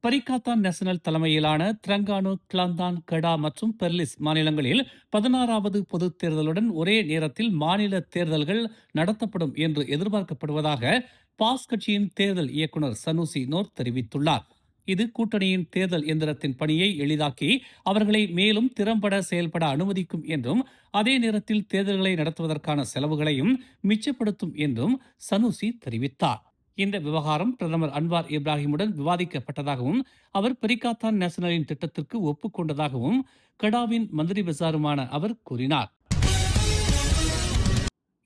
பரிகாத்தான் national தலைமையிலான Terengganu, கிளந்தான், கெடா மற்றும் பெர்லிஸ் மாநிலங்களில் 16வது பொதுத் தேர்தலுடன் ஒரே நேரத்தில் மாநில தேர்தல்கள் நடத்தப்படும் என்று எதிர்பார்க்கப்படுவதாக பாஸ் கட்சியின் தேர்தல் இயக்குனர் சனுசி நோர் தெரிவித்துள்ளார். இது கூட்டணியின் தேர்தல் எந்திரத்தின் பணியை எளிதாக்கி அவர்களை மேலும் திறம்பட செயல்பட அனுமதிக்கும் என்றும், அதே நேரத்தில் தேர்தல்களை நடத்துவதற்கான செலவுகளையும் மிச்சப்படுத்தும் என்றும் சனுசி தெரிவித்தார். இந்த விவகாரம் பிரதமர் அன்வார் இப்ராஹிமுடன் விவாதிக்கப்பட்டதாகவும், அவர் பெரிகாத்தான் நேஷனலின் திட்டத்திற்கு ஒப்புக்கொண்டதாகவும் கடாவின் மந்திரி பசாருமான அவர் கூறினார்.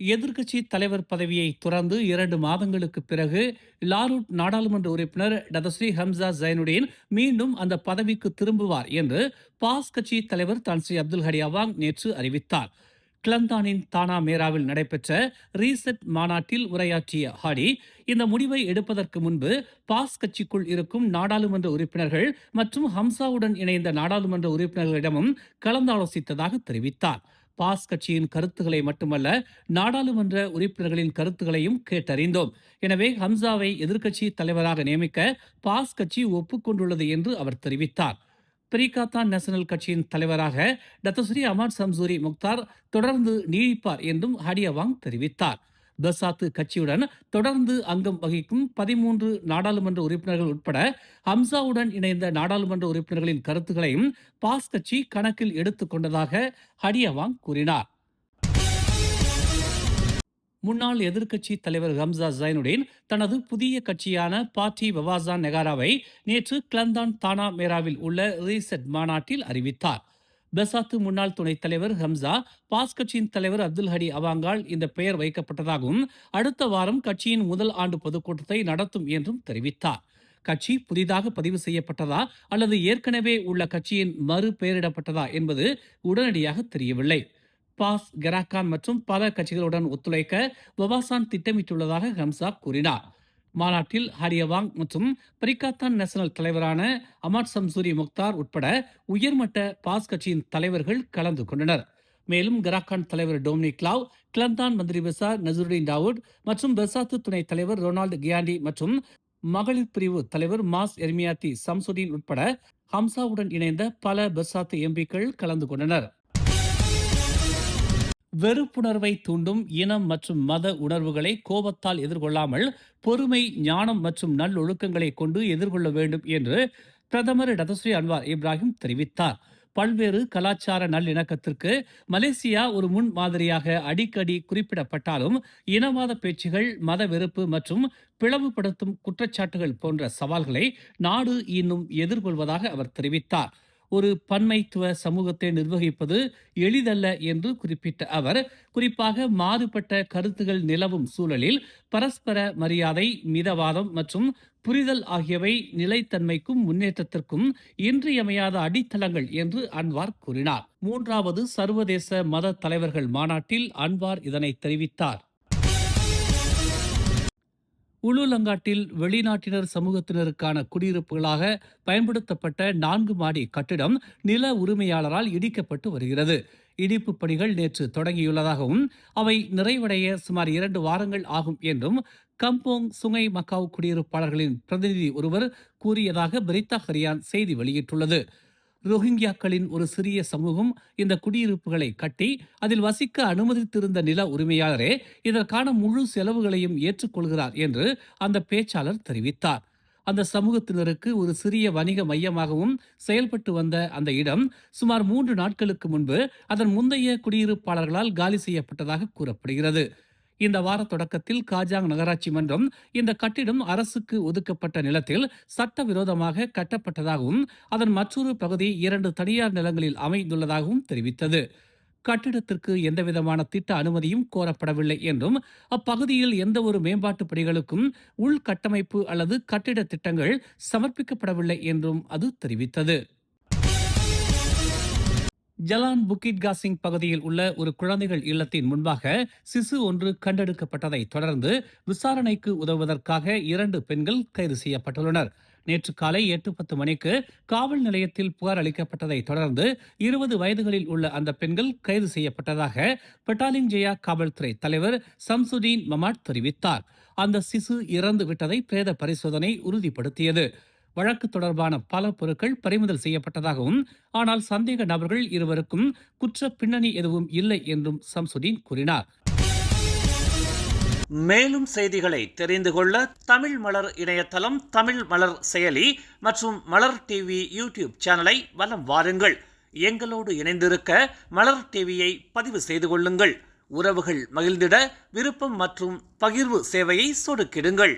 எதிர்க்கட்சி தலைவர் பதவியை துறந்து 2 மாதங்களுக்கு பிறகு லாரூட் நாடாளுமன்ற உறுப்பினர் டதஸ்ரீ ஹம்சா ஜைனுடீன் மீண்டும் அந்த பதவிக்கு திரும்புவார் என்று பாஸ் கட்சி தலைவர் தான்ஸ்ரீ அப்துல் ஹடி அவாங் நேற்று அறிவித்தார். கிளந்தானின் தானா மேராவில் நடைபெற்ற ரீசெட் மாநாட்டில் உரையாற்றிய ஹாடி, இந்த முடிவை எடுப்பதற்கு முன்பு பாஸ் கட்சிக்குள் இருக்கும் நாடாளுமன்ற உறுப்பினர்கள் மற்றும் ஹம்சாவுடன் இணைந்த நாடாளுமன்ற உறுப்பினர்களிடமும் கலந்தாலோசித்ததாக தெரிவித்தார். பாஸ் கட்சியின் கருத்துக்களை மட்டுமல்ல, நாடாளுமன்ற உறுப்பினர்களின் கருத்துக்களையும் கேட்டறிந்தோம். எனவே ஹம்சாவை எதிர்க்கட்சி தலைவராக நியமிக்க பாஸ் கட்சி ஒப்புக்கொண்டுள்ளது என்று அவர் தெரிவித்தார். பெரிகாத்தான் நேஷனல் கட்சியின் தலைவராக டத்தஸ்ரீ அமாட் சம்சூரி முக்தார் தொடர்ந்து நீடிப்பார் என்றும் ஹடியவாங் தெரிவித்தார். பெசாத்து கட்சியுடன் தொடர்ந்து அங்கம் வகிக்கும் 13 நாடாளுமன்ற உறுப்பினர்கள் உட்பட ஹம்சாவுடன் இணைந்த நாடாளுமன்ற உறுப்பினர்களின் கருத்துக்களையும் பாஸ் கட்சி கணக்கில் எடுத்துக் கொண்டதாக ஹடியவாங் கூறினார். முன்னாள் எதிர்க்கட்சி தலைவர் ஹம்சா ஜைனுடீன் தனது புதிய கட்சியான பார்ட்டி வவாசான் நெகாராவை நேற்று கிளந்தான் தானா மேராவில் உள்ள ரீசெட் மாநாட்டில் அறிவித்தார். பெசாத்து முன்னாள் துணைத் தலைவர் ஹம்சா, பாஸ் கட்சியின் தலைவர் அப்துல் ஹடி அவாங்கால் இந்த பெயர் வைக்கப்பட்டதாகவும், அடுத்த வாரம் கட்சியின் முதல் ஆண்டு பொதுக்கூட்டத்தை நடத்தும் என்றும் தெரிவித்தார். கட்சி புதிதாக பதிவு செய்யப்பட்டதா அல்லது ஏற்கனவே உள்ள கட்சியின் மறு பெயரிடப்பட்டதா என்பது உடனடியாக தெரியவில்லை. பாஸ், கெராக்கான் மற்றும் பல கட்சிகளுடன் ஒத்துழைக்க வவாசான் திட்டமிட்டுள்ளதாக ஹம்சா கூறினார். மாநாட்டில் ஹரியவாங் மற்றும் பரிகாத்தான் நேஷனல் தலைவரான அமாட் சம்சூரி முக்தார் உட்பட உயர்மட்ட பாஸ் கட்சியின் தலைவர்கள் கலந்து கொண்டனர். மேலும் கெராக்கான் தலைவர் டொமினிக் லாவ், கிளந்தான் மந்திரி பெசார் நசருடீன் தாவூட் மற்றும் பெசாத்து துணைத் தலைவர் ரொனால்டு கியாண்டி மற்றும் மகளிர் பிரிவு தலைவர் மாஸ் எர்மியாத்தி சம்சுடீன் உட்பட ஹம்சாவுடன் இணைந்த பல பெசாத்து எம்பிக்கள் கலந்து கொண்டனர். வெறுப்புணர்வை தூண்டும் இனம் மற்றும் மத உணர்வுகளை கோபத்தால் எதிர்கொள்ளாமல் பொறுமை, ஞானம் மற்றும் நல்லொழுக்கங்களை கொண்டு எதிர்கொள்ள வேண்டும் என்று பிரதமர் டதஸ்ரீ அன்வார் இப்ராஹிம் தெரிவித்தார். பல்வேறு கலாச்சார நல்லிணக்கத்திற்கு மலேசியா ஒரு முன் மாதிரியாக அடிக்கடி குறிப்பிடப்பட்டாலும், இனவாத பேச்சுகள், மத வெறுப்பு மற்றும் பிளவுபடுத்தும் குற்றச்சாட்டுகள் போன்ற சவால்களை நாடு இன்னும் எதிர்கொள்வதாக அவர் தெரிவித்தார். ஒரு பன்மைத்துவ சமூகத்தை நிர்வகிப்பது எளிதல்ல என்று குறிப்பிட்ட அவர், குறிப்பாக மாறுபட்ட கருத்துகள் நிலவும் சூழலில் பரஸ்பர மரியாதை, மிதவாதம் மற்றும் புரிதல் ஆகியவை நிலைத்தன்மைக்கும் முன்னேற்றத்திற்கும் இன்றியமையாத அடித்தளங்கள் என்று அன்வார் கூறினார். 3வது சர்வதேச மத தலைவர்கள் மாநாட்டில் அன்வார் இதனை தெரிவித்தார். உலுலங்காட்டில் வெளிநாட்டினர் சமூகத்தினருக்கான குடியிருப்புகளாக பயன்படுத்தப்பட்ட 4 மாடி கட்டிடம் நில உரிமையாளரால் இடிக்கப்பட்டு வருகிறது. இடிப்பு பணிகள் நேற்று தொடங்கியுள்ளதாகவும், அவை நிறைவடைய சுமார் 2 வாரங்கள் ஆகும் என்றும் கம்போங் சுங்கை மக்காவ் குடியிருப்பாளர்களின் பிரதிநிதி ஒருவர் கூறியதாக பிரித்தா ஹரியான் செய்தி வெளியிட்டுள்ளது. ரோஹிங்கியாக்களின் ஒரு சிறிய சமூகம் இந்த குடியிருப்புகளை கட்டி அதில் வசிக்க அனுமதித்திருந்த நில உரிமையாளரே இதற்கான முழு செலவுகளையும் ஏற்றுக்கொள்கிறார் என்று அந்த பேச்சாளர் தெரிவித்தார். அந்த சமூகத்தினருக்கு ஒரு சிறிய வணிக மையமாகவும் செயல்பட்டு வந்த அந்த இடம் சுமார் 3 நாட்களுக்கு முன்பு அதன் முந்தைய குடியிருப்பாளர்களால் காலி செய்யப்பட்டதாக கூறப்படுகிறது. இந்த வார தொடக்கத்தில் காஜாங் நகராட்சி மன்றம் இந்த கட்டிடம் அரசுக்கு ஒதுக்கப்பட்ட நிலத்தில் சட்டவிரோதமாக கட்டப்பட்டதாகவும், அதன் மற்றொரு பகுதி 2 தனியார் நிலங்களில் அமைந்துள்ளதாகவும் தெரிவித்தது. கட்டிடத்திற்கு எந்தவிதமான திட்ட அனுமதியும் கோரப்படவில்லை என்றும், அப்பகுதியில் எந்த ஒரு மேம்பாட்டு பணிகளுக்கும் உள்கட்டமைப்பு அல்லது கட்டிட திட்டங்கள் சமர்ப்பிக்கப்படவில்லை என்றும் அது தெரிவித்தது. ஜலான் புக்கிட் காசிங் பகுதியில் உள்ள ஒரு குழந்தைகள் இல்லத்தின் முன்பாக சிசு ஒன்று கண்டெடுக்கப்பட்டதை தொடர்ந்து விசாரணைக்கு உதவுவதற்காக 2 பெண்கள் கைது செய்யப்பட்டுள்ளனர். நேற்று காலை 8:10 மணிக்கு காவல் நிலையத்தில் புகார் அளிக்கப்பட்டதை தொடர்ந்து 20 வயதுகளில் உள்ள அந்த பெண்கள் கைது செய்யப்பட்டதாக பெட்டாலிங் ஜெயா காவல்துறை தலைவர் சம்சுடீன் மமாட் தெரிவித்தார். அந்த சிசு இறந்து விட்டதை பிரேத பரிசோதனை உறுதிப்படுத்தியது. வழக்கு தொடர்பான பல பொருட்கள் பறிமுதல் செய்யப்பட்டதாகவும், ஆனால் சந்தேக நபர்கள் இருவருக்கும் குற்ற பின்னணி எதுவும் இல்லை என்றும் சம்சுதீன் கூறினார். மேலும் செய்திகளை தெரிந்து கொள்ள தமிழ் மலர் இணையதளம், தமிழ் மலர் செயலி மற்றும் மலர் டிவி யூடியூப் சேனலை வலம் வாருங்கள். எங்களோடு இணைந்திருக்க மலர் டிவியை பதிவு செய்து கொள்ளுங்கள். உறவுகள் மகிழ்ந்திட விருப்பம் மற்றும் பகிர்வு சேவையை சொடுக்கிடுங்கள்.